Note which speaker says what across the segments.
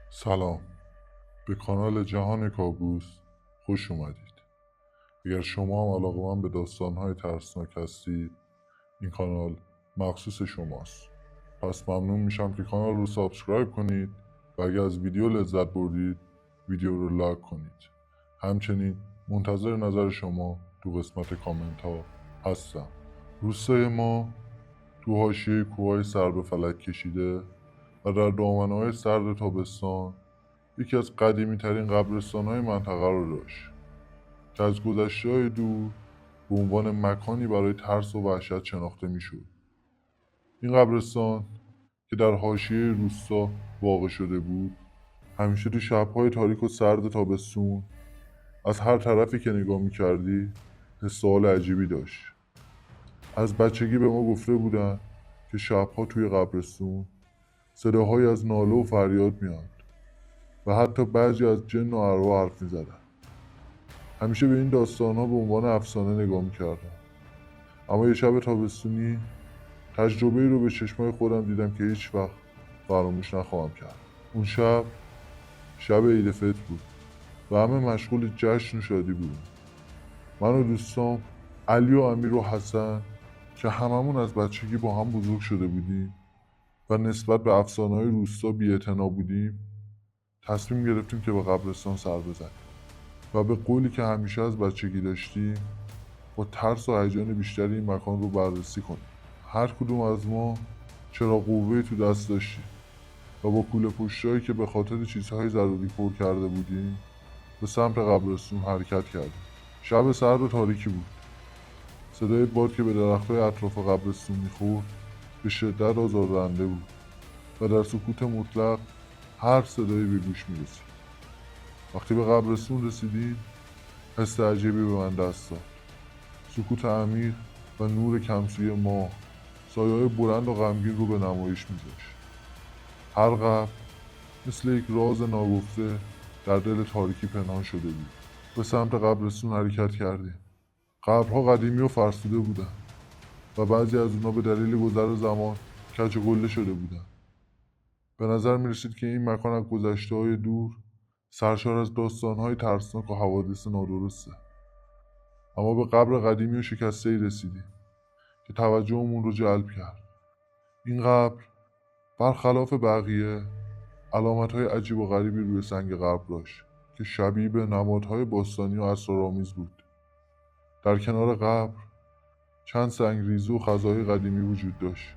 Speaker 1: سلام، به کانال جهان کابوس خوش اومدید. اگر شما هم علاقه‌مند به داستان‌های ترسناک هستید، این کانال مخصوص شماست. پس ممنون میشم که کانال رو سابسکرایب کنید و اگر از ویدیو لذت بردید ویدیو رو لایک کنید. همچنین منتظر نظر شما تو قسمت کامنت ها هستم. روستای ما تو حاشیه کوههای سر به فلک کشیده و در دامنه‌های سرد تابستان یکی از قدیمی ترین قبرستان های منطقه رو داشت که از گذشته های دور به عنوان مکانی برای ترس و وحشت شناخته می شد. این قبرستان که در حاشیه روستا واقع شده بود، همیشه تو شبهای تاریک و سرد تابستون از هر طرفی که نگاه می کردی حس و حال عجیبی داشت. از بچگی به ما گفته بودن که شبها توی قبرستون صداهایی از ناله و فریاد میاد و حتی بعضی از جن و ارواح حرف می زدن. همیشه به این داستان‌ها به عنوان افسانه نگاه می‌کردم. اما یه شب تابستونی تجربه‌ای رو به چشمای خودم دیدم که هیچ وقت فراموش نخواهم کرد. اون شب عید فطر بود و همه مشغول جشن و شادی بودیم. من و دوستام علی و امیر و حسن که هممون از بچگی با هم بزرگ شده بودیم و نسبت به افسانه‌های روستا بی‌اعتنا بودیم، تصمیم گرفتیم که به قبرستان سر بزنیم و به قولی که همیشه از بچگی داشتیم با ترس و هیجان بیشتری این مکان رو بررسی کنیم. هر کدوم از ما چراغ قوه‌ای تو دست داشتیم و با کوله پشتایی که به خاطر چیزهای ضروری پر کرده بودیم به سمت قبرستون حرکت کردیم. شب سرد و تاریکی بود. صدای باد که به درخت‌های اطراف قبرستون می‌خورد به شدت آزاردهنده بود و در سکوت مطلق هر صدایی به گوش می‌رسید. وقتی به قبرستون رسیدیم حس عجیبی به من دست داد. سکوت عمیق و نور کمسوی ماه سایه‌های بلند و غمگین رو به نمایش می‌ذاشت. هر قبر مثل یک راز ناگفته در دل تاریکی پنهان شده بود. به سمت قبرستون حرکت کردیم. قبرها قدیمی و فرسوده بودند و بعضی از اونها به دلیل گذر زمان کج و گله شده بودند. به نظر می‌رسید که این مکان از گذشته‌های دور سرشار از داستان‌های ترسناک و حوادث نادرسته. اما به قبر قدیمی و شکسته‌ای رسیدیم که توجهمون رو جلب کرد. این قبر برخلاف بقیه علامت‌های عجیب و غریبی روی سنگ قبر داشت که شبیه به نمادهای باستانی و اسرارآمیز بود. در کنار قبر چند سنگریزه و خزای قدیمی وجود داشت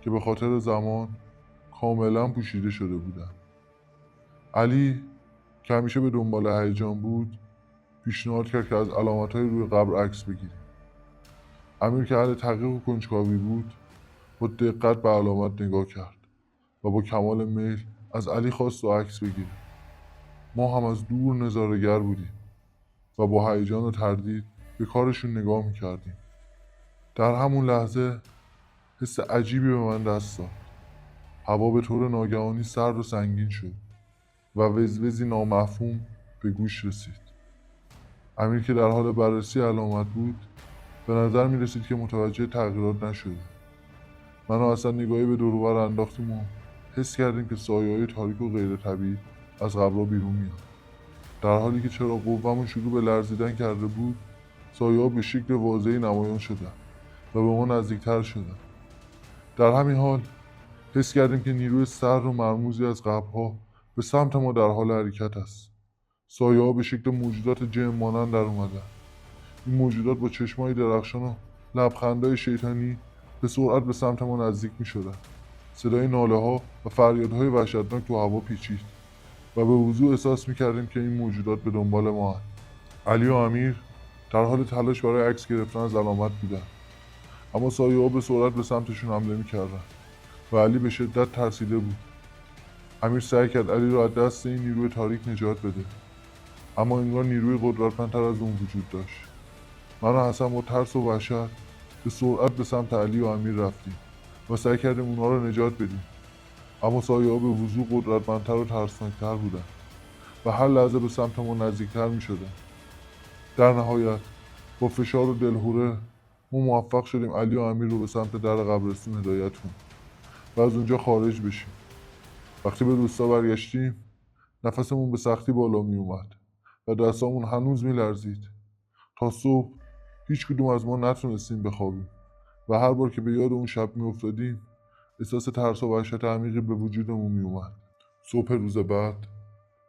Speaker 1: که به خاطر زمان کاملا پوشیده شده بودند. علی که همیشه به دنبال هیجان بود پیشنهاد کرد که از علامت‌های روی قبر عکس بگیریم. امیر که اهل تحقیق و کنجکاوی بود با دقت به علامت نگاه کرد و با کمال میل از علی خواست و عکس بگیره. ما هم از دور نظاره‌گر بودیم و با هیجان و تردید به کارشون نگاه میکردیم. در همون لحظه حس عجیبی به من دست داد. هوا به طور ناگهانی سرد و سنگین شد و وزوزی نامفهوم به گوش رسید. امیر که در حال بررسی علامت بود به نظر می رسید که متوجه تغییرات نشده. من و حسن نگاهی به دور و بر انداختیم و حس کردیم که سایه‌های تاریک و غیر طبیعی از قبرها بیرون میاد. در حالی که چراغ قوه‌مون شروع به لرزیدن کرده بود، سایه‌ها به شکل واضحی نمایان شدند و به ما نزدیکتر شدند. در همین حال حس کردیم که نیروی سرد و مرموزی از قبرها به سمت ما در حال حرکت است. سایه‌ها به شکل موجودات جن مانند در اومدن. این موجودات با چشمای درخشان و لبخندهای شیطانی به سرعت به سمت ما نزدیک می‌شدند. صدای ناله‌ها و فریادهای وحشتناک تو هوا پیچید و به وضوح احساس می‌کردیم که این موجودات به دنبال ما هستند. علی و امیر در حال تلاش برای عکس گرفتن از علامت بودند، اما سایه‌ها به سرعت به سمتشون حمله می‌کردند و علی به شدت ترسیده بود. امیر سعی کرد علی را از دست این نیروی تاریک نجات بده، اما انگار نیروی قدرتمندتر از اون وجود داشت. من و حسن با ترس و وحشت به سرعت به سمت علی و امیر رفتیم و سعی کردیم اونها را نجات بدیم، اما سایه‌ها به وضوح قدرتمندتر و ترسناکتر بودند و هر لحظه به سمت ما نزدیکتر می‌شدند. در نهایت با فشار و دلهوره ما موفق شدیم علی و امیر رو به سمت در قبرستون هدایت کنیم و از اونجا خارج بشیم. وقتی به روستا برگشتیم نفسمون به سختی بالا می اومد و دستامون هنوز می لرزید. تا صبح هیچ کدوم از ما نتونستیم بخوابیم و هر بار که به یاد اون شب می افتادیم احساس ترس و وحشت عمیقی به وجودمون می اومد. صبح روز بعد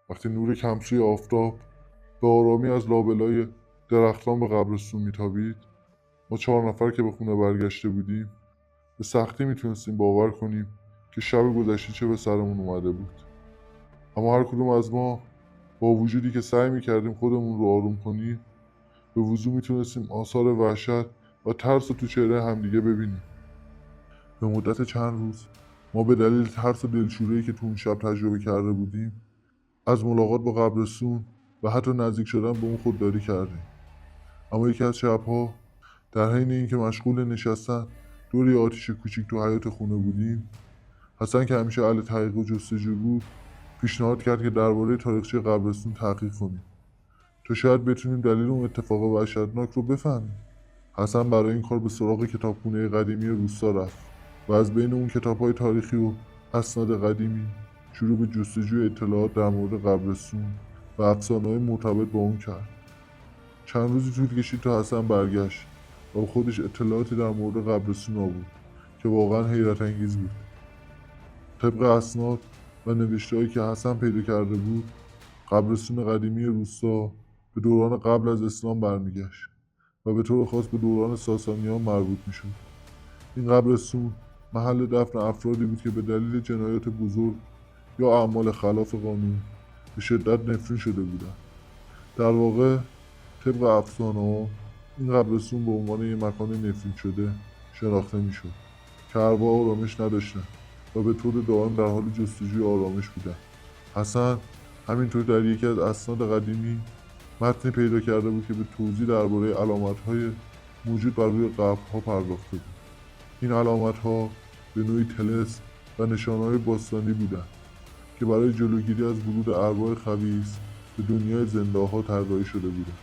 Speaker 1: وقتی نور کمسوی آفتاب به آرامی از لابلای درختان به قبرستون میتابید، ما 4 نفر که به خونه برگشته بودیم به سختی میتونستیم باور کنیم که شب گذشته چه به سرمون اومده بود. اما هر کدوم از ما با وجودی که سعی میکردیم خودمون رو آروم کنیم، به وضوح میتونستیم آثار وحشت و ترس رو تو چهره همدیگه ببینیم. به مدت چند روز ما به دلیل ترس و دلشوره‌ای که تو اون شب تجربه کرده بودیم از ملاقات با قبرستون و حتی نزدیک شدن به اون خودداری کردیم. اما یکی از شب‌ها در حین اینکه مشغول نشستن دور یه آتیش کوچیک تو حیاط خونه بودیم، حسن که همیشه اهل تحقیق و جستجو بود پیشنهاد کرد که درباره تاریخچه قبرستون تحقیق کنیم تا شاید بتونیم دلیل اون اتفاق وحشتناک رو بفهمیم. حسن برای این کار به سراغ کتابخونه قدیمی روستا رفت و از بین اون کتاب‌های تاریخی و اسناد قدیمی شروع به جستجوی اطلاعات در مورد قبرستون و افسانه‌های مرتبط با اون کرد. چند روزی طول کشید تا حسن برگشت و با خودش اطلاعاتی در مورد قبرستون آورد که واقعا حیرت انگیز بود. طبق اسناد و نوشته‌هایی که حسن پیدا کرده بود، قبرستون قدیمی روستا به دوران قبل از اسلام برمیگشت و به طور خاص به دوران ساسانیان مربوط میشد. این قبرستون محل دفن افرادی بود که به دلیل جنایات بزرگ یا اعمال خلاف قانون به شدت نفرین شده بودند. در واقع طبق افسانه‌ها این قبرستون به عنوان یک مکان نفرین شده شناخته میشد که ارواح آرامش نداشتند و به طور دائم در حال جستجوی آرامش بودند. حسن همینطور در یکی از اسناد قدیمی متنی پیدا کرده بود که به توضیح درباره علامت‌های موجود بر روی قبرها پرداخته بود. این علامت‌ها به نوعی طلسم و نشانه‌های باستانی بودند که برای جلوگیری از ورود ارواح خبیث به دنیای زنده‌ها طراحی شده بودند.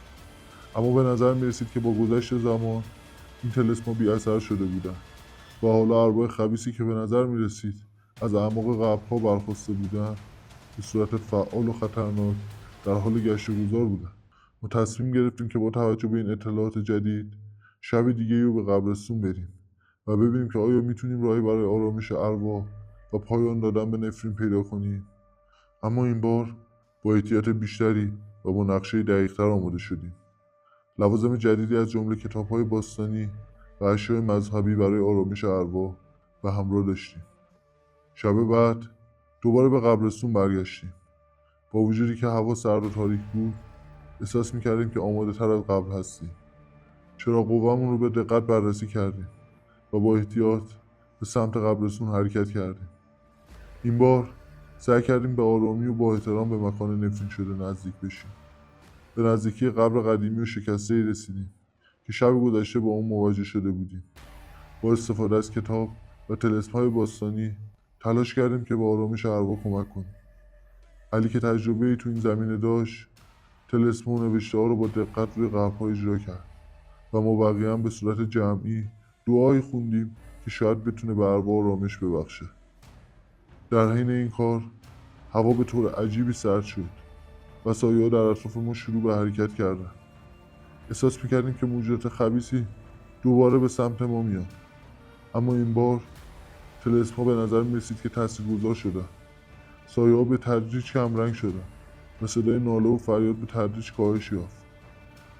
Speaker 1: اما به نظر می‌رسید که با گذشت زمان این طلسم‌ها بی‌اثر شده بودند و حالا ارواح خبیثی که به نظر می‌رسید از اعماق قبرها برخاسته بودند به صورت فعال و خطرناک در حال گشت و گذار بودند. ما تصمیم گرفتیم که با توجه به این اطلاعات جدید شب دیگه‌ای رو به قبرستون بریم و ببینیم که آیا میتونیم راهی برای آرامش ارواح و پایان دادن به نفرین پیدا کنیم. اما این بار با احتیاط بیشتری و با نقشه دقیق‌تر آماده شدیم. لوازم جدیدی از جمله کتاب‌های باستانی و اشیاء مذهبی برای آرامش ارواح و همراه داشتیم. شب بعد دوباره به قبرستون برگشتیم. با وجودی که هوا سرد و تاریک بود، احساس می‌کردیم که آماده تر از قبل هستیم. چراغ قوه‌مون رو به دقت بررسی کردیم و با احتیاط به سمت قبرستون حرکت کردیم. این بار سعی کردیم به آرامی و با احترام به مکان نفرین شده نزدیک بشیم. به نزدیکی قبر قدیمی و شکسته‌ای رسیدیم که شب گذشته با اون مواجه شده بودیم. با استفاده از کتاب و طلسم‌های باستانی تلاش کردیم که به آرامش ارواح کمک کنیم. علی که تجربه‌ای تو این زمینه داشت، طلسم و نوشته‌ها رو با دقت روی قبرها اجرا کرد و ما بقیه هم به صورت جمعی دعایی خوندیم که شاید بتونه به ارواح آرامش ببخشه. در حین این کار هوا به طور عجیبی سرد شد و سایه‌ها در اطراف ما شروع به حرکت کردن. احساس می‌کردیم که موجودات خبیثی دوباره به سمت ما میاد. اما این بار طلسم‌ها به نظر می‌رسید که تاثیرگذار شدن. سایه‌ها به تدریج کمرنگ شدن و صدای ناله و فریاد به تدریج کاهش یافت.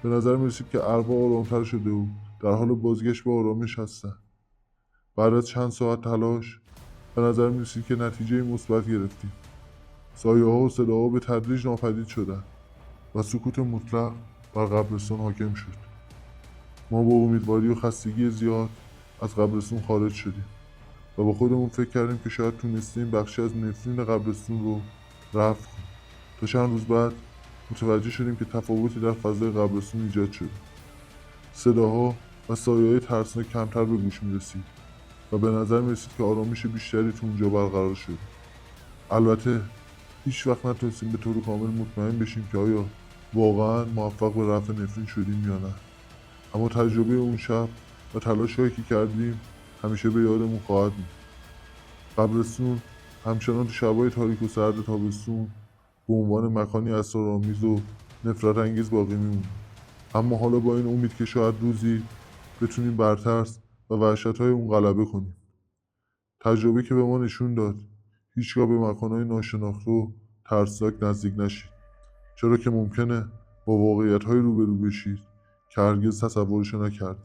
Speaker 1: به نظر می‌رسید که ارواح آرام‌تر شده و در حال بازگشت به آرامش هستند. بعد از چند ساعت تلاش به نظر می‌رسید که نتیجه مثبت گرفتیم. سایه‌ها و صداها به تدریج ناپدید شدند و سکوت مطلق بر قبرستان حاکم شد. ما با امیدواری و خستگی زیاد از قبرستون خارج شدیم و با خودمون فکر کردیم که شاید تونستیم بخشی از نفرین قبرستون رو رفع کنیم. تا چند روز بعد متوجه شدیم که تفاوتی در فضای قبرستون ایجاد شده. صداها و سایه‌های ترسناک کمتر به گوش می‌رسید و به نظر می‌رسید که آرامش بیشتری تو اونجا برقرار شده. البته هیچ وقت نتونستیم به طور کامل مطمئن بشیم که آیا واقعا موفق به رفع نفرین شدیم یا نه. اما تجربه اون شب و تلاش‌هایی که کردیم همیشه به یادمون خواهد موند. قبرستون همچنان تو شب‌های تاریک و سرد تابستون به عنوان مکانی اسرارآمیز و نفرت انگیز باقی میمونه. اما حالا با این امید که شاید روزی بتونیم بر ترس و وحشت‌های اون غلبه کنیم. تجربه که به ما نشون داد هیچگاه به مکانهای ناشناخته و ترسناک نزدیک نشید، چرا که ممکنه با واقعیت‌های روبرو بشید که هرگز تصورش نکردید.